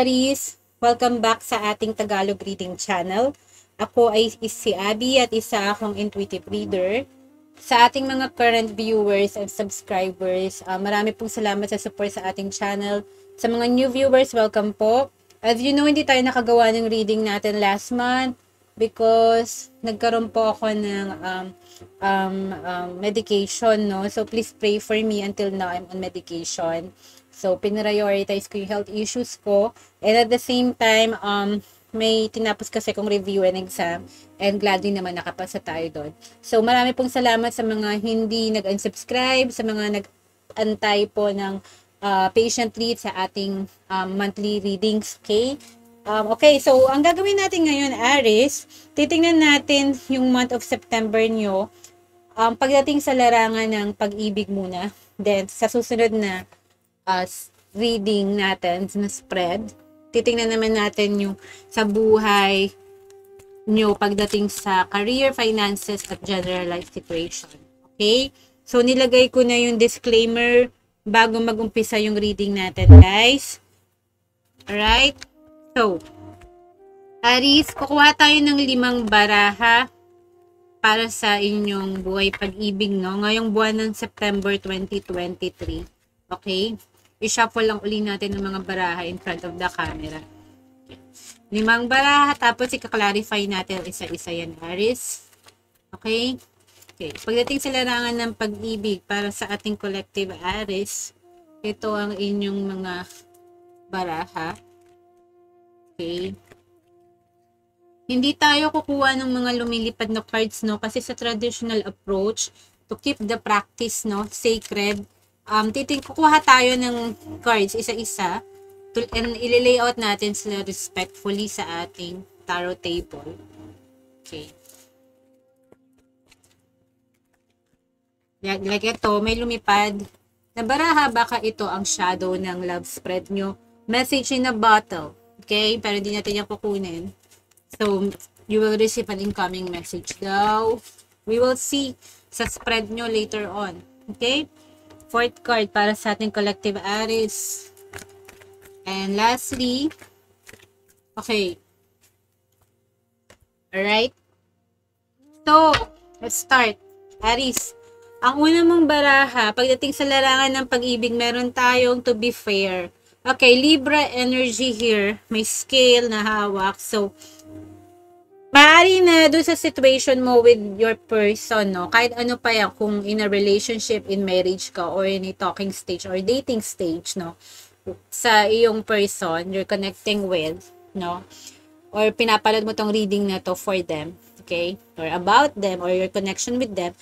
Aries! Welcome back sa ating Tagalog Reading Channel. Ako ay si Abby at isa akong intuitive reader. Sa ating mga current viewers and subscribers, marami pong salamat sa support sa ating channel. Sa mga new viewers, welcome po. As you know, hindi tayo nakagawa ng reading natin last month because nagkaroon po ako ng medication, no? So, please pray for me until now I'm on medication. So, pinrioritize ko yung health issues ko. And at the same time, may tinapos kasi kong review and exam. And gladly naman nakapasa tayo doon. So, marami pong salamat sa mga hindi nag-unsubscribe, sa mga nag-antay po ng patient lead sa ating monthly readings. Okay? Okay, so ang gagawin natin ngayon, Aries, titingnan natin yung month of September nyo. Pagdating sa larangan ng pag-ibig muna. Then, sa susunod na reading natin na spread, titingnan naman natin yung sa buhay nyo pagdating sa career, finances, at general life situation. Okay? So, nilagay ko na yung disclaimer bago mag-umpisa yung reading natin, guys. Alright? So, Aries, kukuha tayo ng 5 baraha para sa inyong buhay pag-ibig, no? Ngayong buwan ng September 2023. Okay? I-shuffle lang uli natin ng mga baraha in front of the camera. 5 baraha, tapos i-clarify natin isa-isa yan, Aries. Okay? Okay. Pagdating sa larangan ng pag-ibig para sa ating collective Aries, ito ang inyong mga baraha. Okay? Hindi tayo kukuha ng mga lumilipad na cards, no? Kasi sa traditional approach, to keep the practice, no, sacred, kukuha tayo ng cards isa-isa and i-layout natin sila respectfully sa ating tarot table. Okay. Like ito, may lumipad na baraha, baka ito ang shadow ng love spread nyo. Message in a bottle. Okay? Pero hindi natin yung kukunin. So, you will receive an incoming message daw. We will see sa spread nyo later on. Okay? 4th card para sa ating collective Aries. And lastly, okay. Alright? So, let's start. Aries, ang una mong baraha, pagdating sa larangan ng pag-ibig, meron tayong to be fair. Okay, Libra energy here. May scale na hawak. So, maaari na doon sa situation mo with your person, no? Kahit ano pa yan, kung in a relationship, in marriage ka, or in a talking stage, or dating stage, no? Sa iyong person, you're connecting with, no? Or pinapalad mo tong reading na to for them, okay? Or about them, or your connection with them.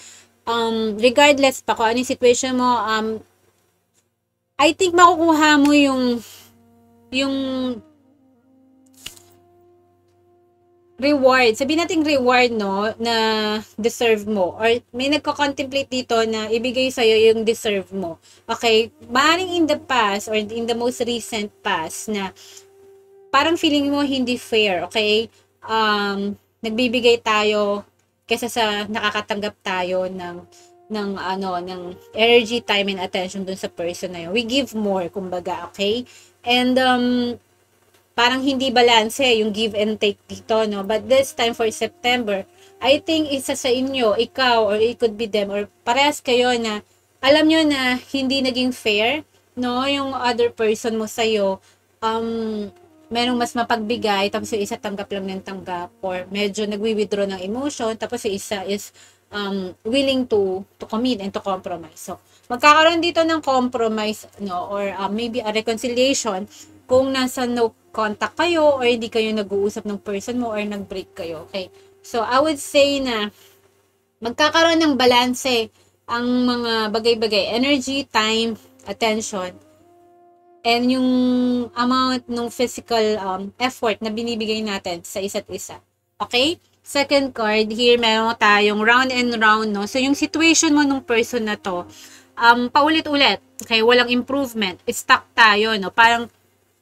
Regardless pa kung ano yung situation mo, I think makukuha mo yung reward, sabihin natin reward, no, na deserve mo. Or may nagko-contemplate dito na ibigay sa'yo yung deserve mo. Okay? Maaaring in the past or in the most recent past na parang feeling mo hindi fair. Okay? Nagbibigay tayo kaysa sa nakakatanggap tayo ng energy, time, and attention dun sa person na yun. We give more, kumbaga. Okay? And, parang hindi balance yung give and take dito, no? But this time for September, I think isa sa inyo, ikaw, or it could be them, or parehas kayo na alam nyo na hindi naging fair, no? Yung other person mo sa'yo, merong mas mapagbigay, tapos yung isa tanggap lang ng tanggap, or medyo nagwi-withdraw ng emotion, tapos yung isa is willing to commit and to compromise. So, magkakaroon dito ng compromise, no? Or maybe a reconciliation kung nasa no contact kayo or hindi kayo nag-uusap ng person mo or nag-break kayo. Okay? So, I would say na magkakaroon ng balanse ang mga bagay-bagay. Energy, time, attention, and yung amount ng physical effort na binibigay natin sa isa't isa. Okay? Second card, here meron tayong round and round, no? So, yung situation mo nung person na to, paulit-ulit. Okay? Walang improvement. Stuck tayo, no? Parang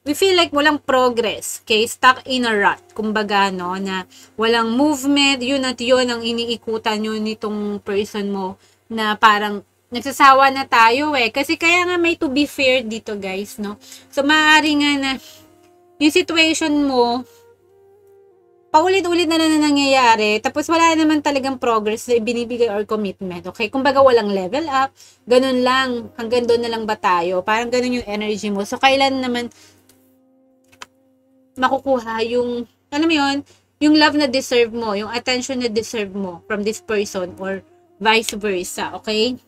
we feel like walang progress, okay? Stuck in a rut, kumbaga, no, na walang movement, yun at yun ang iniikutan nyo nitong person mo, na parang nagsasawa na tayo, kasi kaya nga may to be fair dito, guys, no? So, maaari nga na yung situation mo, paulit-ulit na nangyayari, tapos wala naman talagang progress na ibinibigay or commitment, okay? Kumbaga walang level up, ganun lang, hanggang doon na lang ba tayo? Parang ganun yung energy mo. So, kailan naman makukuha yung, alam mo yun, yung love na deserve mo, yung attention na deserve mo from this person or vice versa, okay?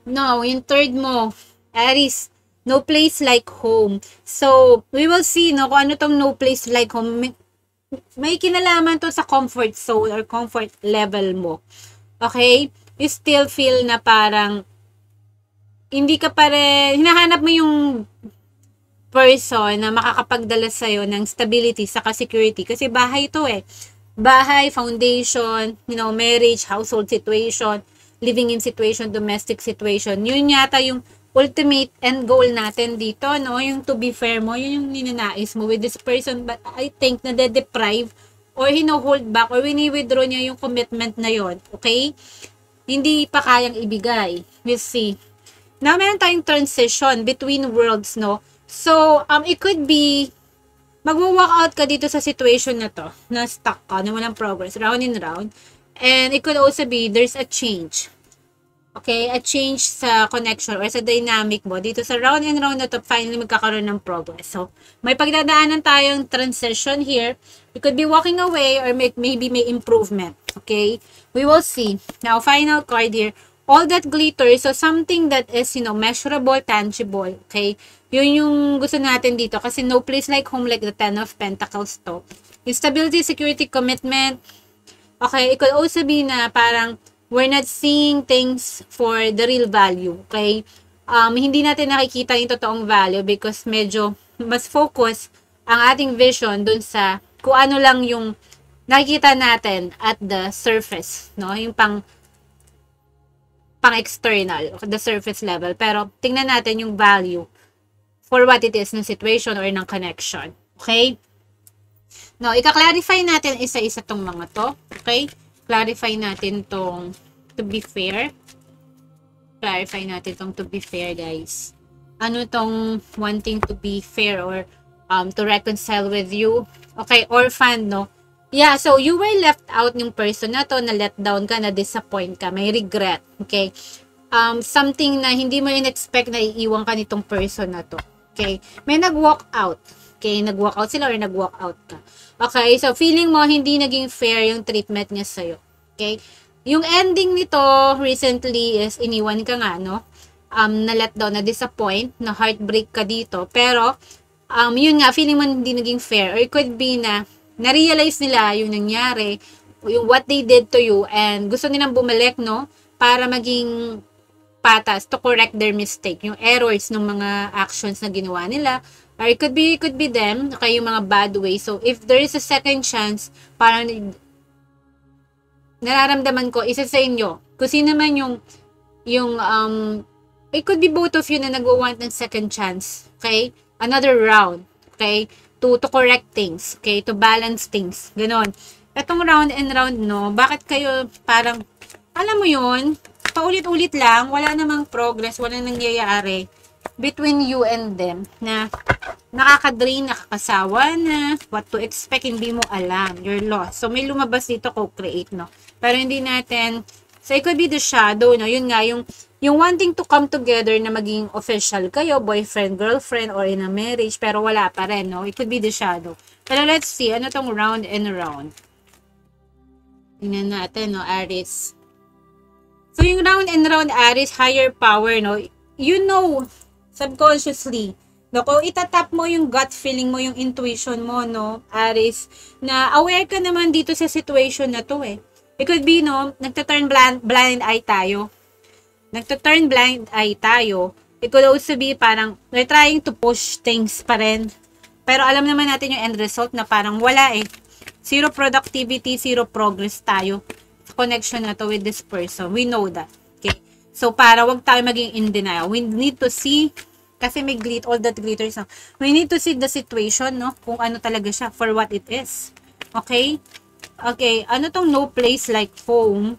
No, yung third mo, Aries, no place like home. So, we will see, no, kung ano tong no place like home. May kinalaman to sa comfort zone or comfort level mo. Okay? You still feel na parang hindi ka pa rin, hinahanap mo yung person na makakapagdala sa'yo ng stability saka security. Kasi bahay to eh. Bahay, foundation, marriage, household situation, living in situation, domestic situation. Yun yata yung ultimate end goal natin dito, no? Yung to be fair mo, yun yung ninanais mo with this person. But I think na de-deprive or hino-hold back or wini-withdraw niya yung commitment na yon, okay? Hindi pa kayang ibigay. We'll see. Now, meron tayong transition between worlds, no? So, it could be mag-walk out ka dito sa situation na to, na stuck ka, na walang progress, round and round. And it could also be, there's a change. Okay, a change sa connection or sa dynamic mo. Dito sa round and round na to, finally magkakaroon ng progress. So, may pagdadaanan tayong transition here. You could be walking away or maybe may improvement. Okay, we will see. Now, final card here. All that glitters, so something that is, measurable, tangible. Okay, yun yung gusto natin dito. Kasi no place like home, like the Ten of Pentacles to. Instability, security, commitment. Okay, it could also be na parang we're not seeing things for the real value, okay? Hindi natin nakikita yung totoong value because medyo mas focus ang ating vision dun sa kung ano lang yung nakikita natin at the surface, no? Yung pang-external, the surface level. Pero tingnan natin yung value for what it is ng situation or ng connection, okay? Now, ika-clarify natin isa-isa tong mga to, okay? Clarify natin tong to be fair. Clarify natin tong to be fair, guys. Ano tong wanting to be fair or to reconcile with you? Okay, orphan, no? Yeah, so you were left out ng person na to, na let down ka, na disappoint ka, may regret, okay? Something na hindi mo in-expect na iiwan ka nitong person na to, okay? May nag-walk out, okay? Nag-walk out sila or nag-walk out ka. Okay, so feeling mo hindi naging fair yung treatment niya sa'yo. Okay? Yung ending nito recently is iniwan ka nga, no? Na-let down, na-disappoint, na-heartbreak ka dito. Pero, yun nga, feeling mo hindi naging fair. Or it could be na na-realize nila yung nangyari, yung what they did to you, and gusto nilang bumalik, no? Para maging patas, to correct their mistake, yung errors ng mga actions na ginawa nila. Or it could be them, okay, yung mga bad way. So, if there is a second chance, parang nararamdaman ko, isa sa inyo, kung sino man yung it could be both of you na nag-want ng second chance, okay? Another round, okay? To correct things, okay? To balance things, ganon. Etong round and round, no, bakit kayo parang, alam mo yun, paulit-ulit lang, wala namang progress, wala nangyayari between you and them, na nakaka-drain, nakakasawa na, what to expect, hindi mo alam, you're lost. So, may lumabas dito, co-create, no? Pero hindi natin, so it could be the shadow, no? Yun nga, yung wanting to come together na maging official kayo, boyfriend, girlfriend, or in a marriage, pero wala pa rin, no? It could be the shadow. Pero let's see, ano tong round and round? Tingnan natin, no, Aries. So, yung round and round, Aries, higher power, no? You know, subconsciously, no, kung itatap mo yung gut feeling mo, yung intuition mo, no, Aries, na aware ka naman dito sa situation na to eh. It could be, no, nagtaturn blind eye tayo. Nagtaturn blind eye tayo. It could also be parang, we're trying to push things pa rin. Pero alam naman natin yung end result na parang wala eh. Zero productivity, zero progress tayo sa connection na to with this person. We know that. Okay? So, para wag tayo maging in denial. We need to see, kasi may all that glitters. No? We need to see the situation, no? Kung ano talaga siya, for what it is. Okay? Okay, ano tong no place like home?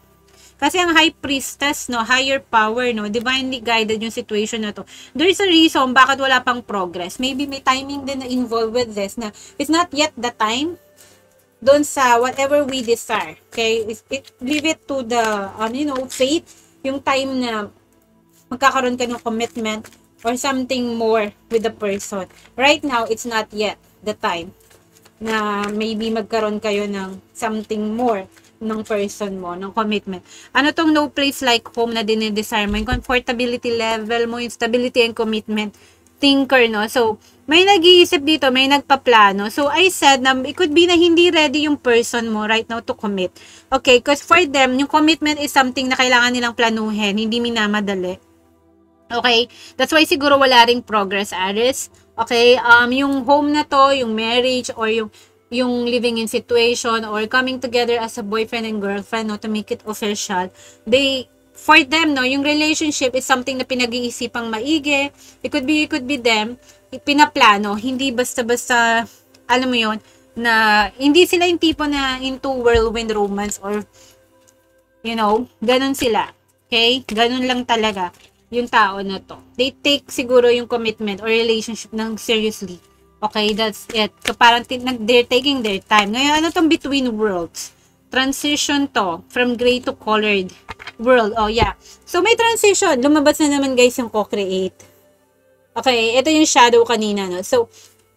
Kasi ang high priestess, no, higher power, no, divinely guided yung situation na to. There is a reason bakit wala pang progress. Maybe may timing din na involved with this na it's not yet the time doon sa whatever we desire. Okay? Leave it to the, fate, yung time na magkakaroon ka ng commitment or something more with the person. Right now, it's not yet the time na maybe magkaroon kayo ng something more ng person mo, ng commitment. Ano tong no place like home na dinidesire mo? Yung comfortability level mo, yung stability and commitment, thinker, no? So, may nag-iisip dito, may nagpaplano. So, I said na it could be na hindi ready yung person mo right now to commit. Okay, because for them, yung commitment is something na kailangan nilang planuhin, hindi minamadali. Okay, that's why siguro wala ring progress, Aries. Okay, yung home na to, yung marriage, or yung living in situation, or coming together as a boyfriend and girlfriend, no, to make it official, for them, no, yung relationship is something na pinag-iisipang maigi. It could be them, pinaplano, hindi basta-basta, alam mo yon, na hindi sila yung tipo na into whirlwind romance, or, ganun sila. Okay, ganun lang talaga yung tao na to. They take siguro yung commitment or relationship ng seriously. Okay, that's it. So, parang they're taking their time. Ngayon, ano tong between worlds? Transition to, from gray to colored world. Oh, yeah. So, may transition. Lumabas na naman, guys, yung co-create. Okay, ito yung shadow kanina, no? So,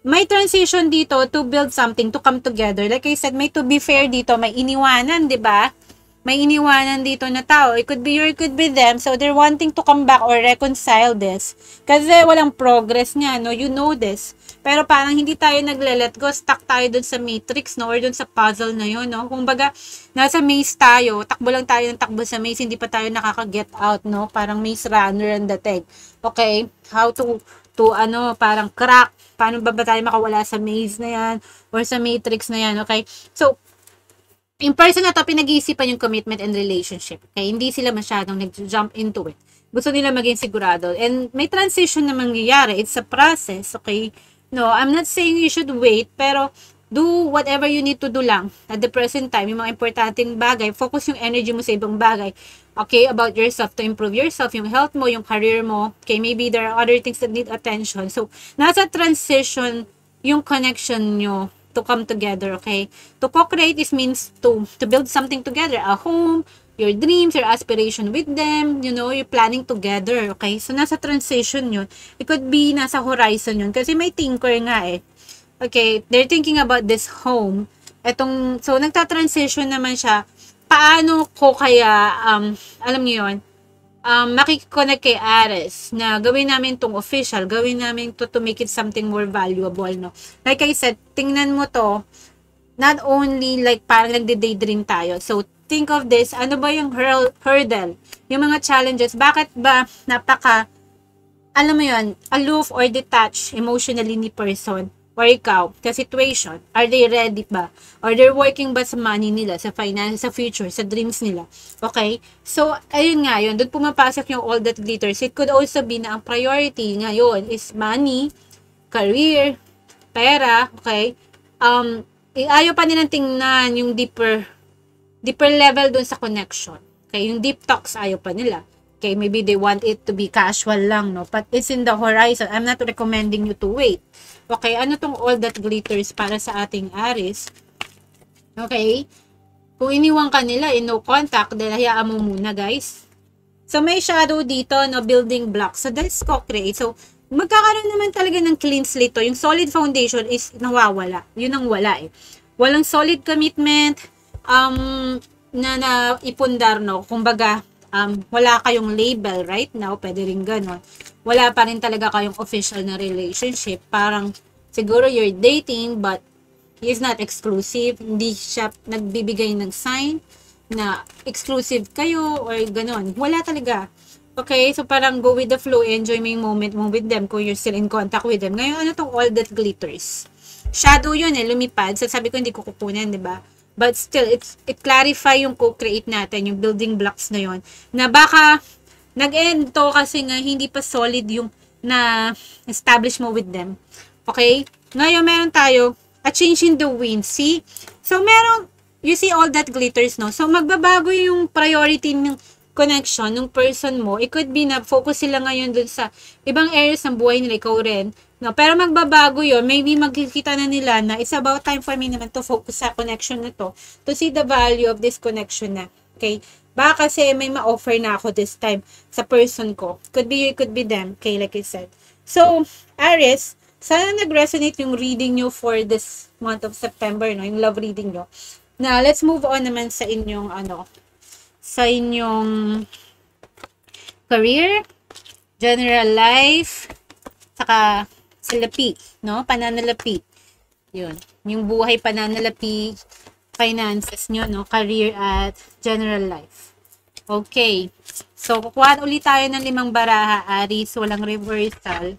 may transition dito to build something, to come together. Like I said, may to be fair dito, may iniwanan, di ba? May iniwanan dito na tao. It could be you, it could be them. So, they're wanting to come back or reconcile this. Kasi walang progress nga, no? You know this. Pero parang hindi tayo nagle-let go. Stuck tayo dun sa matrix, no? Or dun sa puzzle na yun, no? Kung baga, nasa maze tayo. Takbo lang tayo ng takbo sa maze. Hindi pa tayo nakaka-get out, no? Parang maze runner and the tag. Okay? How to parang crack. Paano ba tayo makawala sa maze na yan? Or sa matrix na yan, okay? So, in person na to, pinag-iisipan yung commitment and relationship. Okay? Hindi sila masyadong nag-jump into it. Gusto nila maging sigurado. And may transition na mangyayari. It's a process. Okay? No, I'm not saying you should wait, pero do whatever you need to do lang at the present time. Yung mga importanteng bagay, focus yung energy mo sa ibang bagay. Okay? About yourself, to improve yourself, yung health mo, yung career mo. Okay? Maybe there are other things that need attention. So, nasa transition yung connection nyo to come together, okay? To co-create, this means to build something together, a home, your dreams, your aspiration with them, you're planning together, okay? So, nasa transition yun. It could be nasa horizon yun, kasi may thinker nga eh. Okay, they're thinking about this home. So, nagta-transition naman siya. Paano ko kaya, alam niyo yun, makikonnect kay Aries na gawin namin tong official, gawin namin to make it something more valuable, no? Like I said, tingnan mo to, not only like parang nagde-daydream tayo. So, think of this, ano ba yung hurdle? Yung mga challenges, bakit ba alam mo yun, aloof or detached emotionally ni person? Or ikaw, sa situation, are they ready ba? Or they're working ba sa money nila, sa finance, sa future, sa dreams nila? Okay? So, ayun nga yun, doon pumapasok yung all that glitters. It could also be na ang priority ngayon is money, career, pera, okay? Ayaw pa nilang tingnan yung deeper level doon sa connection. Okay? Yung deep talks, ayaw pa nila. Okay, maybe they want it to be casual lang, no? But it's in the horizon. I'm not recommending you to wait. Okay, ano tong all that glitters para sa ating Aries? Okay, kung iniwan ka nila in no contact, then hayaan mo muna, guys. So, may shadow dito, no? Building blocks. So, that's co-create. So, magkakaroon naman talaga ng clean slate to. Yung solid foundation is nawawala. Yun ang wala eh. Walang solid commitment, na ipundar, no? Kumbaga, wala kayong label right now, pwede rin ganon. Wala pa rin talaga kayong official na relationship. Parang, siguro you're dating, but he's not exclusive. Hindi siya nagbibigay ng sign na exclusive kayo or ganon. Wala talaga. Okay, so parang go with the flow, enjoy mo yung moment mo with them kung you're still in contact with them. Ngayon, ano tong all that glitters? Shadow yun eh, lumipad. So, sabi ko hindi ko kukunin, di ba? But still, it clarify yung co-create natin, yung building blocks na yon, na baka nag-end to kasi nga hindi pa solid yung na-establish mo with them. Okay? Ngayon, meron tayo a change in the wind. See? So, you see all that glitters, no? So, magbabago yung priority ng connection ng person mo. It could be na focus sila ngayon dun sa ibang areas ng buhay nila, ikaw rin. No? Pero magbabago yun. Maybe magkikita na nila na it's about time for me naman to focus sa connection na to see the value of this connection na. Okay? Baka kasi may ma-offer na ako this time sa person ko. Could be you, could be them. Okay, like I said. So, Aries, sana nag-resonate yung reading nyo for this month of September, no? Yung love reading nyo. Now, let's move on naman sa inyong, sa inyong career, general life, saka salapi, no? Pananalapi. Yun. Yung buhay pananalapi, finances nyo, no? Career at general life. Okay. So, kukuha ulit tayo ng 5 baraha, Aries. Walang reversal.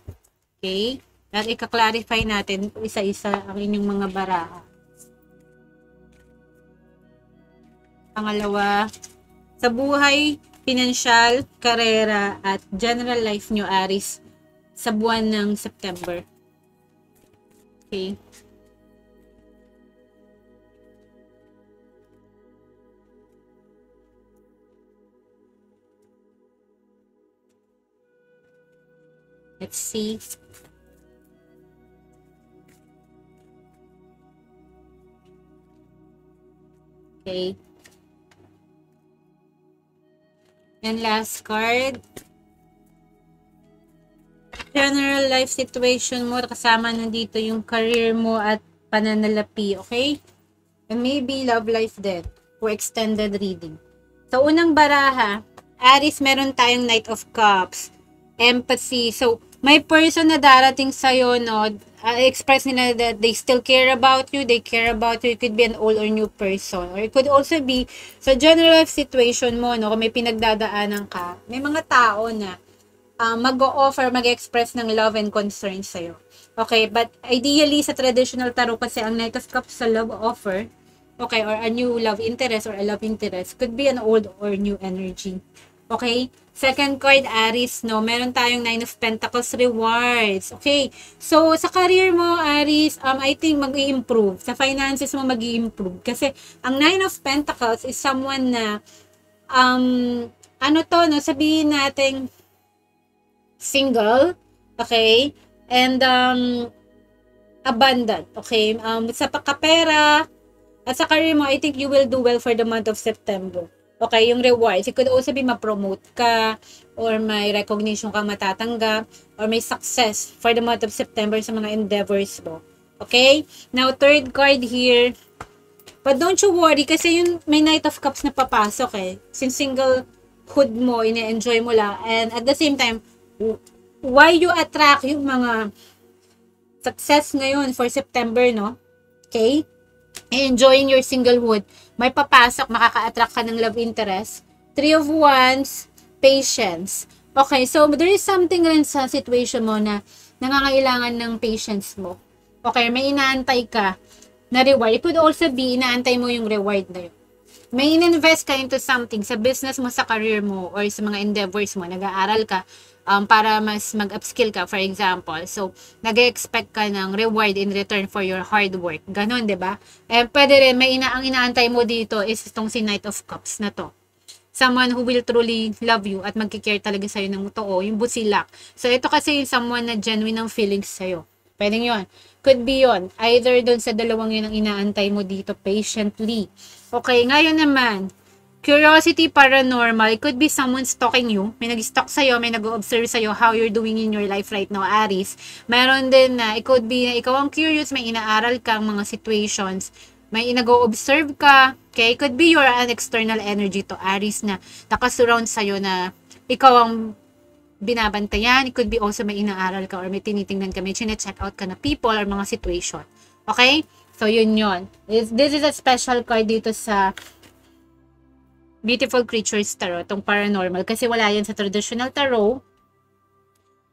Okay. At ika-clarify natin isa-isa ang inyong mga baraha. Pangalawa, sa buhay, pinansyal, karera, at general life nyo, Aries, sa buwan ng September. Okay. Let's see. Okay. And last card. General life situation mo, kasama nandito yung career mo at pananalapi, okay? And maybe love life din for extended reading. So, unang baraha, Aries, meron tayong Knight of Cups, empathy. So, may person na darating sa'yo, no? Express nila that they still care about you, they care about you. It could be an old or new person. Or it could also be, sa general situation mo, no? Kung may pinagdadaanan ka, may mga tao na mag-o-offer, mag-express ng love and concern sa'yo. Okay, but ideally, sa traditional tarot kasi, ang Knight of Cups sa love offer, okay, or a new love interest or a love interest, could be an old or new energy. Okay? Second card, Aries, no? Meron tayong 9 of Pentacles rewards. Okay? So, sa career mo, Aries, I think mag-i-improve. Sa finances mo, mag-i-improve. Kasi, ang 9 of Pentacles is someone na, no? Sabihin natin, single. Okay? And, abundant. Okay? Sa pagkapera, at sa career mo, I think you will do well for the month of September. Okay, yung rewards, it could also be ma-promote ka, or may recognition ka matatanggap, or may success for the month of September sa mga endeavors mo. Okay? Now, third card here. But don't you worry, kasi yung may Knight of Cups na papasok eh. Since singlehood mo, ine-enjoy mo lang. And at the same time, why you attract yung mga success ngayon for September, no? Okay? Enjoying your singlehood, may papasok, makaka-attract ka ng love interest. 3 of Wands, patience. Okay, so there is something rin sa situation mo na nangangailangan ng patience mo. Okay, may inaantay ka na reward. It could also be, inaantay mo yung reward na yun. May in-invest ka into something sa business mo, sa career mo, or sa mga endeavors mo. Nag-aaral ka para mas mag-upskill ka, for example. So, nag-expect ka ng reward in return for your hard work. Ganon, di ba? Eh, pwede rin, ang inaantay mo dito is itong si Knight of Cups na to. Someone who will truly love you at magkikare talaga sa'yo ng totoo, yung busilak. So, ito kasi yung someone na genuine ng feelings sa'yo. Pwedeng yun. Could be yun. Either dun sa dalawang yun ang inaantay mo dito patiently. Okay, ngayon naman, curiosity paranormal. It could be someone stalking you. May nag-stalk sa'yo, may nag-observe sa'yo how you're doing in your life right now, Aries. Meron din na, it could be na ikaw ang curious, may inaaral kang mga situations. May nag-observe ka. Okay, it could be your an external energy to Aries na nakasurround sa'yo na ikaw ang binabantayan. It could be also may inaaral ka or may tinitingnan ka, may chine-check out ka na people or mga situation. Okay? So, yun. This is a special card dito sa Beautiful Creatures Tarot, itong paranormal, kasi wala yan sa traditional tarot.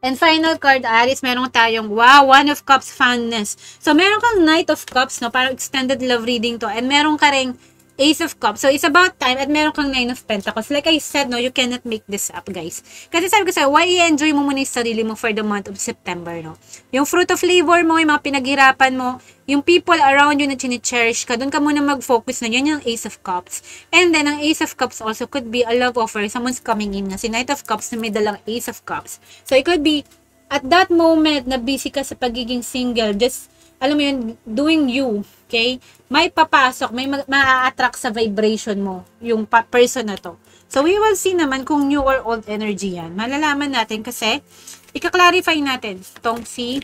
And final card, Aries, meron tayong, wow, One of Cups, fondness. So, meron kang Knight of Cups, no? Parang extended love reading to. And meron ka ring Ace of Cups. So, it's about time at meron kang Nine of Pentacles. Like I said, no, you cannot make this up, guys. Kasi sabi ko sa'yo, why i-enjoy mo muna yung sarili mo for the month of September, no? Yung fruit of labor mo, yung mga pinaghirapan mo, yung people around you na chine-cherish ka, doon ka muna mag-focus na yun yung Ace of Cups. And then, ang Ace of Cups also could be a love offer. Someone's coming in na si Knight of Cups na may dalang Ace of Cups. So, it could be, at that moment na busy ka sa pagiging single, just, alam mo yun, doing you, okay? May papasok, may ma-attract sa vibration mo, yung person na to. So, we will see naman kung new or old energy yan. Malalaman natin kasi, ika-clarify natin itong si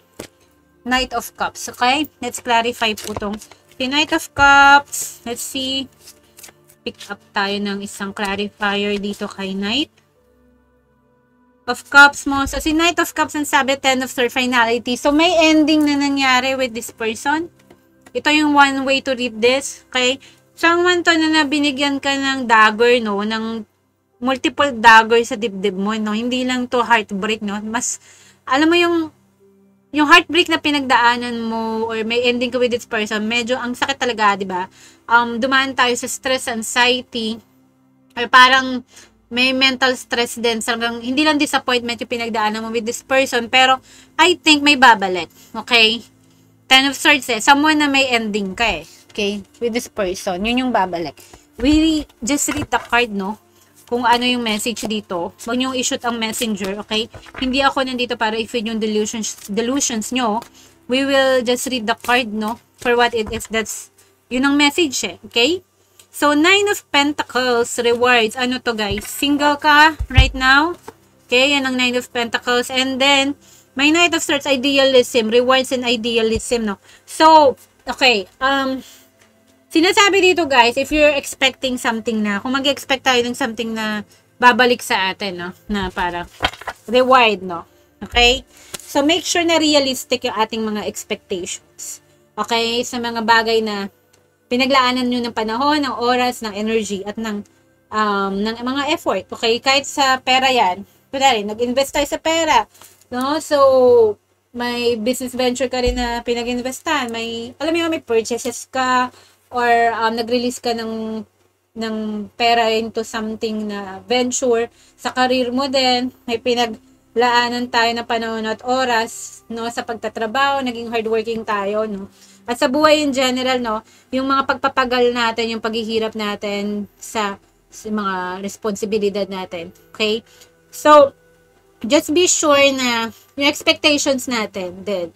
Knight of Cups, okay? Let's clarify po itong si Knight of Cups. Let's see. Pick up tayo ng isang clarifier dito kay Knight of Cups mo. So, si Knight of Cups ang sabi, 10 of Swords finality. So, may ending na nangyari with this person. Ito yung one way to read this. Okay? Someone to na binigyan ka ng dagger, no? Ng multiple dagger sa dibdib mo, no? Hindi lang to heartbreak, no? Mas, alam mo yung heartbreak na pinagdaanan mo or may ending ka with this person, medyo ang sakit talaga, di ba? Dumaan tayo sa stress, anxiety, or parang may mental stress din. Sarang, hindi lang disappointment yung pinagdaanan mo with this person, pero I think may babalik. Okay? 10 of Swords someone na may ending ka okay? With this person, yun yung babalik. We just read the card, no? Kung ano yung message dito. Huwag niyong i-shoot ang messenger, okay? Hindi ako nandito para i-feed yung delusions nyo. We will just read the card, no? For what it is, that's, yun ang message okay? So, 9 of Pentacles, rewards. Ano to, guys? Single ka right now? Okay, yan ang 9 of Pentacles. And then, may Knight of Swords, idealism. Rewards and idealism, no? So, okay. Sinasabi dito, guys, if you're expecting something na, kung mag-expect tayo ng something na babalik sa atin, no? Na para reward, no? Okay? So, make sure na realistic yung ating mga expectations. Okay? Sa mga bagay na pinaglaanan nyo ng panahon, ng oras, ng energy, at ng mga effort. Okay? Kahit sa pera yan. Kunwari, nag-invest tayo sa pera. No? So, may business venture ka rin na pinag-investan. May, alam mo, may purchases ka or nag-release ka ng pera into something na venture. Sa career mo din, may pinaglaanan tayo na panahon at oras, no? Sa pagtatrabaho, naging hardworking tayo, no? At sa buhay in general, no, yung mga pagpapagal natin, yung paghihirap natin sa mga responsibilidad natin. Okay? So, just be sure na yung expectations natin din,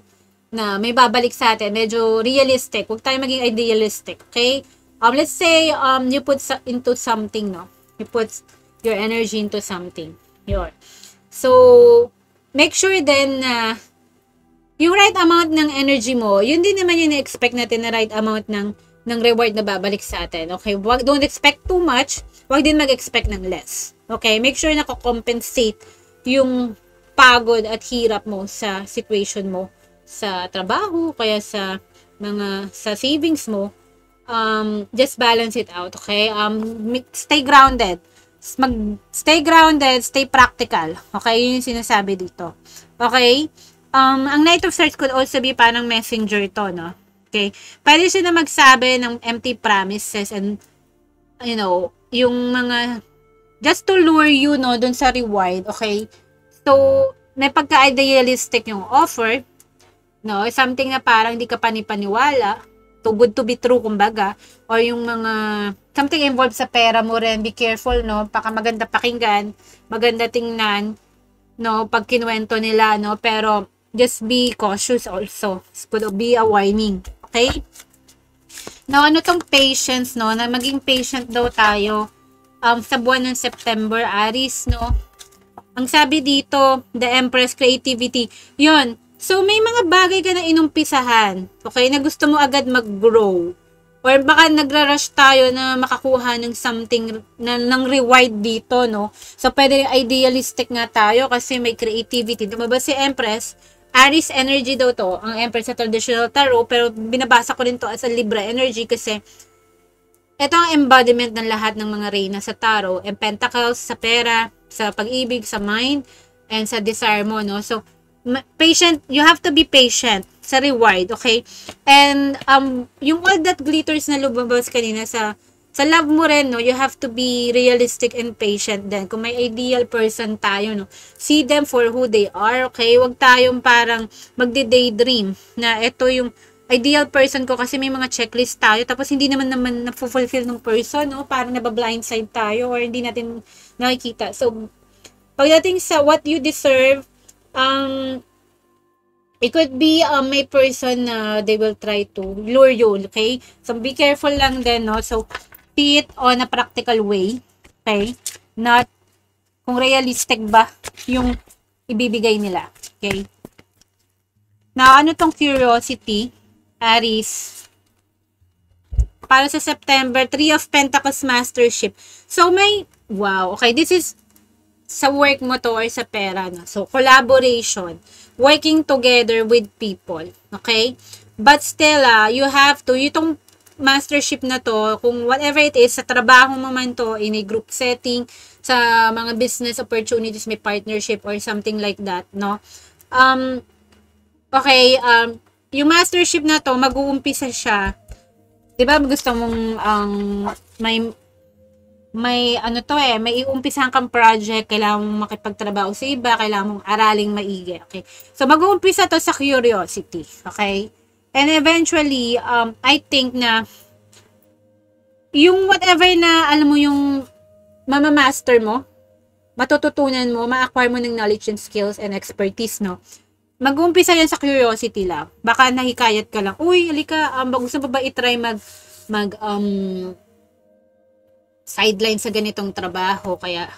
na may babalik sa atin, medyo realistic. Huwag tayo maging idealistic. Okay? Let's say, you put into something, no? You put your energy into something. Yun. So, make sure then na yung right amount ng energy mo, yun din naman yung na-expect natin na right amount ng reward na babalik sa atin. Okay? Don't expect too much. Huwag din mag-expect ng less. Okay? Make sure na compensate yung pagod at hirap mo sa situation mo sa trabaho, kaya sa savings mo. Just balance it out. Okay? Stay grounded. Stay grounded, stay practical. Okay? Yun yung sinasabi dito. Okay? Ang Knight of Swords could also be parang messenger to, no? Okay? Pwede siya na magsabi ng empty promises and, you know, yung mga, just to lure you, no, dun sa reward, okay? So, may pagka-idealistic yung offer, no? Something na parang hindi ka panipaniwala, too good to be true, kumbaga, or yung mga, something involved sa pera mo rin, be careful, no? Baka maganda pakinggan, maganda tingnan, no? Pag kinuwento nila, no? Pero, just be cautious also. This could be a warning. Okay? Now, ano tong patience, no? Na maging patient daw tayo sa buwan ng September, Aries, no? Ang sabi dito, the Empress, creativity. Yun. So, may mga bagay ka na inumpisahan. Okay? Na gusto mo agad mag-grow. Or baka nagra-rush tayo na makakuha ng something ng reward dito, no? So, pwede idealistic nga tayo kasi may creativity. Lumabas si Empress, Aries energy daw to, ang Empress sa traditional tarot, pero binabasa ko rin to as a Libra energy kasi ito ang embodiment ng lahat ng mga reyna sa tarot, and pentacles sa pera, sa pag-ibig, sa mind, and sa desire mo, no? So, patient, you have to be patient sa reward, okay? And, yung all that glitters na lumabas kanina sa sa love mo rin, no, you have to be realistic and patient din. Kung may ideal person tayo, no, see them for who they are, okay? Huwag tayong parang magde-daydream na ito yung ideal person ko kasi may mga checklist tayo tapos hindi naman na-fulfill ng person, no? Parang naba-blindside tayo or hindi natin nakikita. So, pagdating sa what you deserve, it could be may person na they will try to lure you, okay? So, be careful lang din, no? So, see it on a practical way, okay? Not kung realistic ba yung ibibigay nila, okay? Now, ano tong curiosity? Aries. Para sa September, 3 of Pentacles Mastership. So, may, wow, okay, this is sa work mo to or sa pera, no? So, collaboration. Working together with people. Okay? But still, you have to, itong mastership na to, kung whatever it is, sa trabaho mo man to, in a group setting, sa mga business opportunities, may partnership or something like that, no? Okay, yung mastership na to, mag-uumpisa siya. Diba, gusto mong, may ano to may iumpisahan kang project, kailangan mong makipagtrabaho sa iba, kailangan mong araling maigi, okay? So, mag-uumpisa to sa curiosity, okay? And eventually, I think na yung whatever na, alam mo, yung mamamaster mo, matututunan mo, ma-acquire mo ng knowledge and skills and expertise, no? Mag-uumpisa yan sa curiosity lang. Baka nahikayat ka lang, uy, alika, gusto ba i-try sideline sa ganitong trabaho, kaya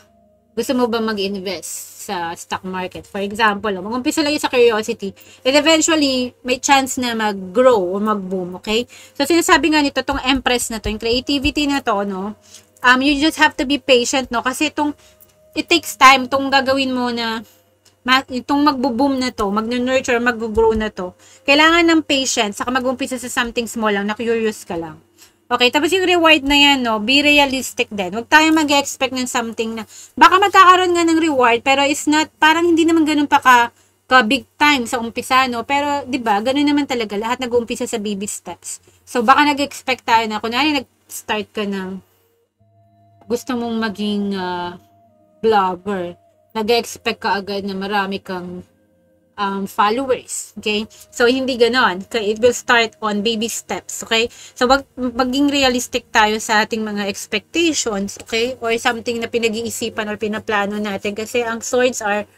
gusto mo ba mag-invest sa stock market? For example, mag-umpisa lang sa curiosity and eventually may chance na mag-grow o mag-boom, okay? So, sinasabi nga nito, tong Empress na to, yung creativity na to, no? You just have to be patient, no? Kasi it takes time, itong gagawin mo na itong magbo-boom na to, mag-nurture, mag-grow na to, kailangan ng patience, saka mag-umpisa sa something small lang, na curious ka lang. Okay, tapos yung reward na yan, no, be realistic din. Huwag tayong mag-expect ng something na, baka magkakaroon nga ng reward, pero it's not, parang hindi naman ganun pa ka big time sa umpisa, no? Pero, di ba, ganun naman talaga, lahat nag-uumpisa sa baby steps. So, baka nag-expect tayo na, kunwari nag-start ka ng, gusto mong maging vlogger, nag-expect ka agad na marami kang followers, okay? So, hindi ganon. Okay? It will start on baby steps, okay? So, maging realistic tayo sa ating mga expectations, okay? Or something na pinag-iisipan or pinaplano natin. Kasi ang swords are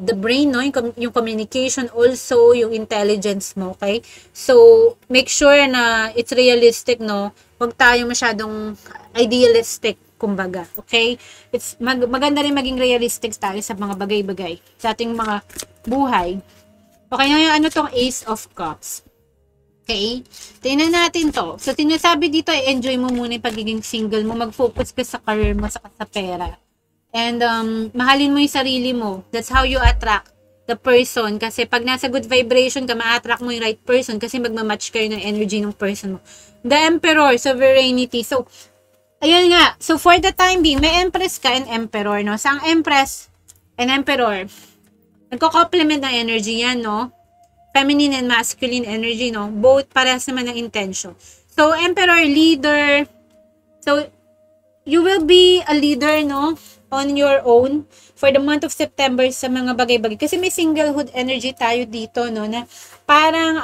the brain, no? Yung communication, also yung intelligence mo, okay? So, make sure na it's realistic, no? Huwag tayo masyadong idealistic, kumbaga, okay? It's maganda rin maging realistic tayo sa mga bagay-bagay, sa ating mga buhay. Okay, ngayon ano tong Ace of Cups? Okay? Tingnan natin to. So, sinasabi dito, enjoy mo muna yung pagiging single mo. Mag-focus ka sa career mo, sa pera. And, mahalin mo yung sarili mo. That's how you attract the person. Kasi pag nasa good vibration ka, ma-attract mo yung right person kasi magmamatch kayo ng energy ng person mo. The Emperor, sovereignty. So, ayun nga. So, for the time being, may Empress ka and Emperor, no? So, ang Empress and Emperor, nagko-complement ng energy yan, no? Feminine and masculine energy, no? Both parehas naman ng intention. So, Emperor, leader. So, you will be a leader, no? On your own for the month of September sa mga bagay-bagay. Kasi may singlehood energy tayo dito, no? Na parang,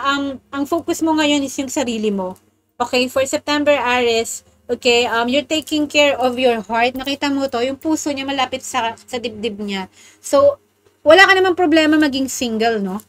ang focus mo ngayon is yung sarili mo. Okay? For September, Aries, okay, you're taking care of your heart. Nakita mo to, yung puso niya malapit sa dibdib niya. So, wala ka namang problema maging single, no?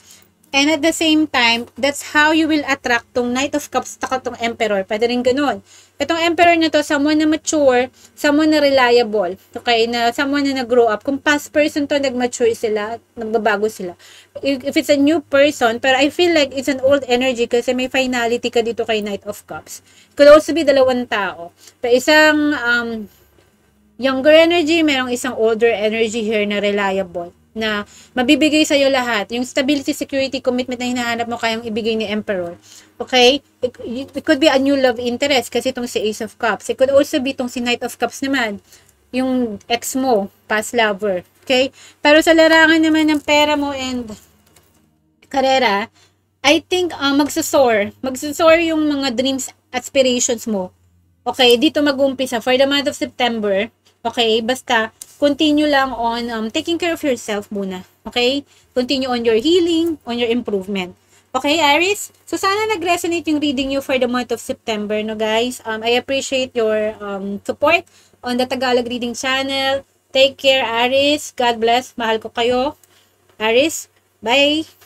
And at the same time, that's how you will attract tong Knight of Cups taka tong Emperor. Pwede rin ganun. Itong Emperor na to, someone na mature, someone na reliable. Okay? Na someone na nag-grow up. Kung past person to, nag-mature sila, nagbabago sila. If it's a new person, pero I feel like it's an old energy kasi may finality ka dito kay Knight of Cups. Could also be dalawang tao. Pero isang younger energy, merong isang older energy here na reliable, na mabibigay sa'yo lahat. Yung stability, security, commitment na hinahanap mo kayang ibigay ni Emperor. Okay? It could be a new love interest kasi itong si Ace of Cups. It could also be itong si Knight of Cups naman. Yung ex mo, past lover. Okay? Pero sa larangan naman ng pera mo and karera, I think magsasoar. Magsasoar yung mga dreams, aspirations mo. Okay, dito mag-umpisa for the month of September. Okay, basta continue lang on taking care of yourself muna. Okay? Continue on your healing, on your improvement. Okay, Aries? So, sana nag-resonate yung reading you for the month of September, no guys? I appreciate your support on the Tagalog Reading Channel. Take care, Aries. God bless. Mahal ko kayo. Aries, bye!